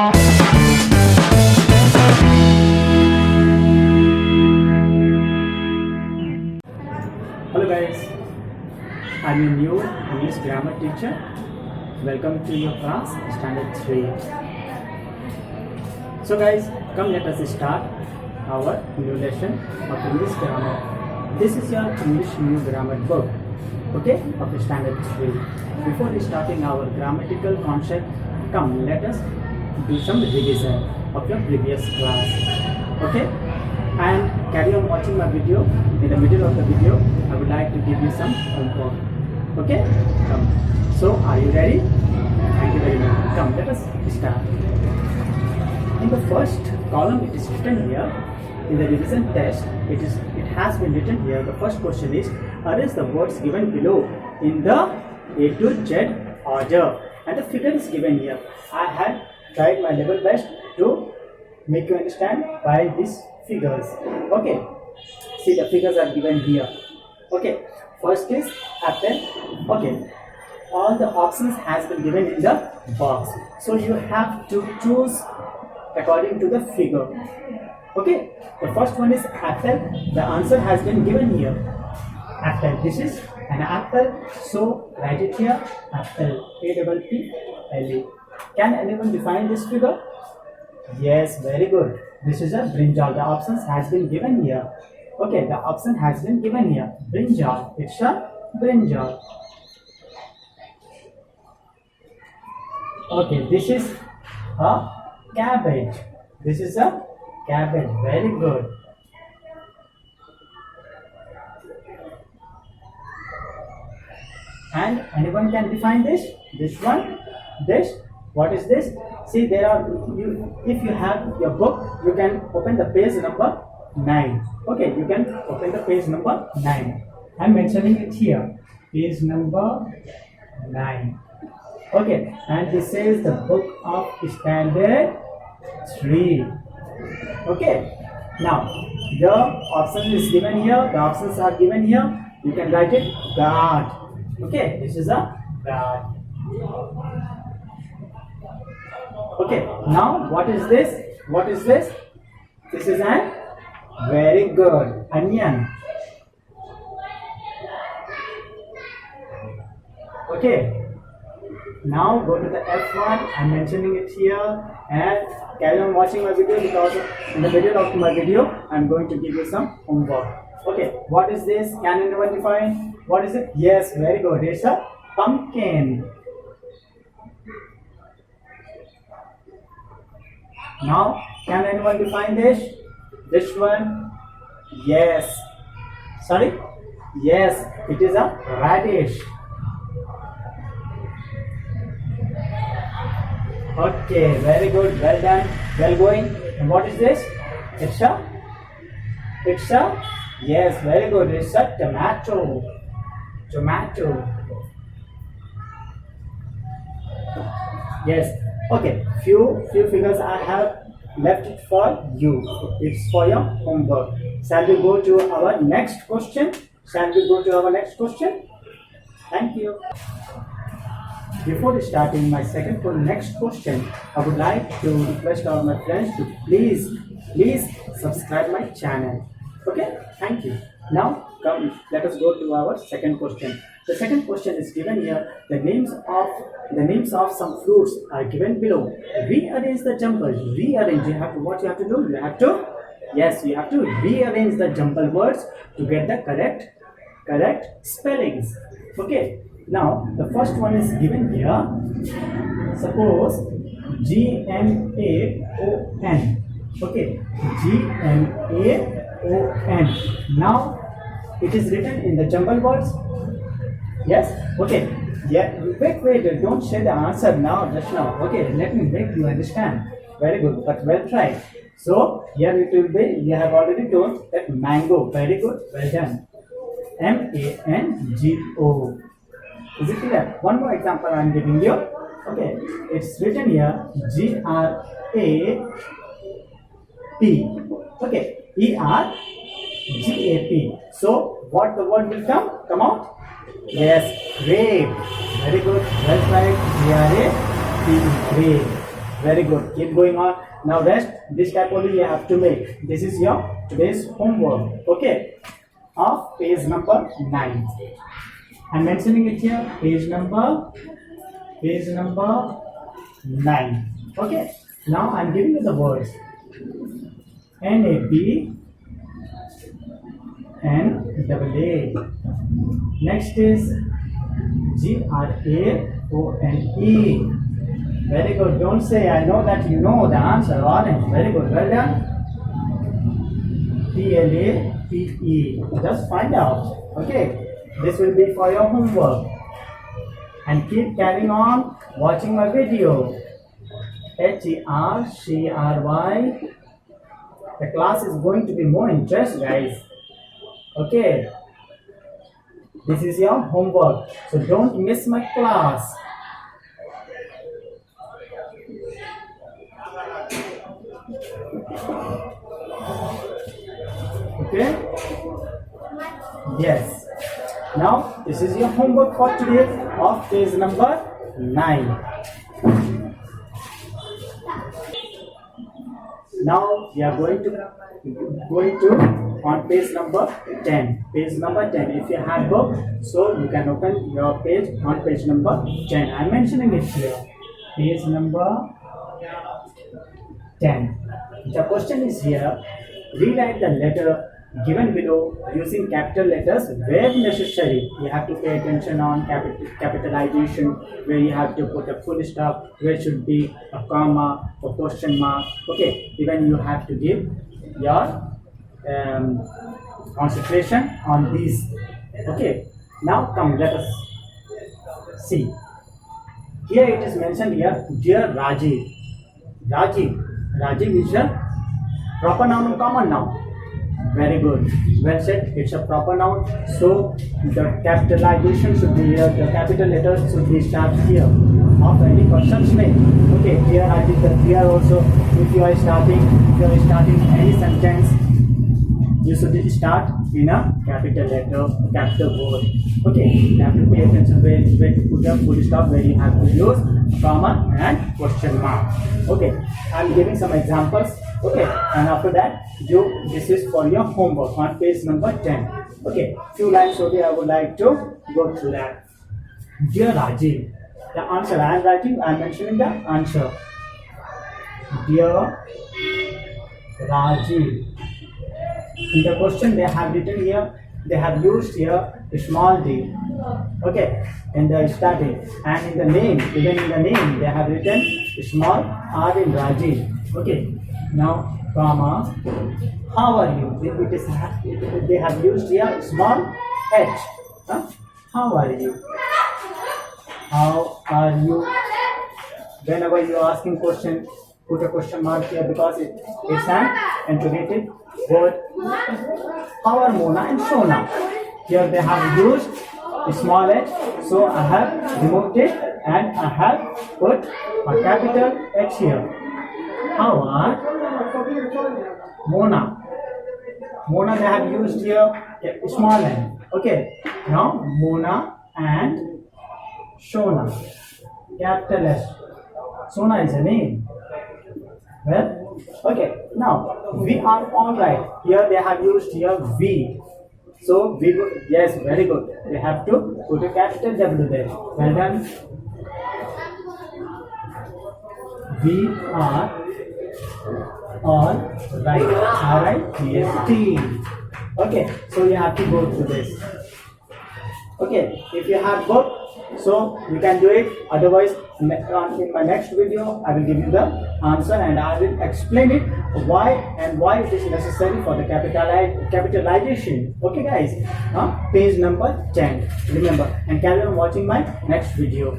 Hello guys, I'm your new English grammar teacher. Welcome to your class standard 3. So guys, come let us start our new lesson of English grammar. This is your English new grammar book, okay, of standard 3. Before starting our grammatical concept, come let us do some revision of your previous class, okay, and carry on watching my video. In the middle of the video I would like to give you some homework, okay. Come, so are you ready? Thank you very much. Come, let us start. In the first column it is written here, in the revision test it has been written here. The first question is, arrange the words given below in the A to Z order, and the figure is given here. I had tried my level best to make you understand by these figures, okay. See, the figures are given here, okay. First is apple, okay. All the options has been given in the box, so you have to choose according to the figure, okay. The first one is apple. The answer has been given here, apple. This is an apple, so write it here, apple, A-P-P-L-E. Can anyone define this figure? Yes, very good. This is a brinjal. The options has been given here, okay. The option has been given here, brinjal. It's a brinjal, okay. This is a cabbage. This is a cabbage. Very good. And anyone can define this? This one? This? What is this? See, there are, if you have your book, you can open the page number 9. Okay, you can open the page number 9. I am mentioning it here. Page number 9. Okay, and this is the book of standard 3. Okay, now the option is given here. The options are given here. You can write it guard. Okay, this is a guard. Okay, now what is this? What is this? This is an very good onion. Okay, now go to the F1. I'm mentioning it here, and carry on watching my video, because in the middle of my video I'm going to give you some homework. Okay, what is this? Can anyone define? What is it? Yes, very good. It's a pumpkin. Now, can anyone define this? This one? Yes. Sorry? Yes, it is a radish. Okay, very good. Well done. Well going. And what is this? It's a, yes, very good. It's a tomato. Tomato. Yes. Okay, few figures I have left it for you. It's for your homework. Shall we go to our next question? Shall we go to our next question? Thank you. Before starting my next question, I would like to request all my friends to please subscribe my channel. Okay, thank you. Now come, let us go to our second question. The second question is given here. The names of some fruits are given below. Rearrange the jumbles. Rearrange. What you have to do? You have to, yes, you have to rearrange the jumble words to get the correct spellings. Okay. Now the first one is given here. Suppose Gmaon. Okay, Gmaon. Now it is written in the jumble words. Yes. Okay. Yeah. Wait. Don't say the answer now. Just now. Okay. Let me make you understand. Very good. But well tried. So here it will be. You have already told that mango. Very good. Well done. MANGO. Is it clear? One more example I am giving you. Okay. It's written here. GRAP. Okay. ERGAP. So what the word will come out? Yes, grape. Very good. Well tried. GRAPE. Grape. Very good. Keep going on. Now rest. This type only you have to make. This is your today's homework. Okay. Of page number 9. I'm mentioning it here. Page number 9. Okay. Now I'm giving you the words. NAB NAA. Next is GRAONE. Very good. Don't say I know that you know the answer. Orange. Very good. Well done. PLAPE. Just find out. Okay. This will be for your homework. And keep carrying on watching my video. HERCRY. The class is going to be more interesting, guys. Okay. This is your homework. So don't miss my class. Okay? Yes. Now, this is your homework for today of page number 9. Now, we are going to on page number 10. Page number 10. If you have book, so you can open your page on page number 10. I am mentioning it here. Page number 10. The question is here. Rewrite the letter given below using capital letters where necessary. You have to pay attention on capitalization, where you have to put a full stop, where should be a comma or question mark. Okay, even you have to give your concentration on these. Okay, now come, let us see. Here it is mentioned here, dear Rajiv. Rajiv is a proper noun or common noun? Very good. Well said. It's a proper noun. So the capitalization should be here. The capital letters should be start here. Of any person's name. Okay. Here I did the here also. If you are starting any sentence, you should start in a capital letter, capital word. Okay. You have to pay attention where to put a full stop, where you have to use comma and question mark. Okay. I'm giving some examples. Okay, and after that, this is for your homework on page number 10. Okay, few lines only I would like to go through that. Dear Rajiv, the answer I am writing, I am mentioning the answer. Dear Rajiv. In the question they have written here, they have used here a small d. Okay, in the starting, and in the name, even in the name, they have written a small r in Rajiv. Okay. Now, comma, how are you? They have used here small h. Huh? How are you? How are you? Whenever you are asking question, put a question mark here because it's an interrogative word. How are Mona and Shona? Here they have used small h, so I have removed it and I have put a capital H here. How are Mona? Mona they have used here small n. Okay. Now Mona and Shona. Capital S. Shona is a name. Well, okay. Now we are all right. Here they have used here we. So we yes, very good. They have to put a capital W there. Well done. We are all right. R-I-T-S-T. Okay, so you have to go through this. Okay, if you have both, so you can do it. Otherwise, in my next video, I will give you the answer and I will explain it why it is necessary for the capitalization. Okay, guys. Page number 10. Remember, and carry on watching my next video.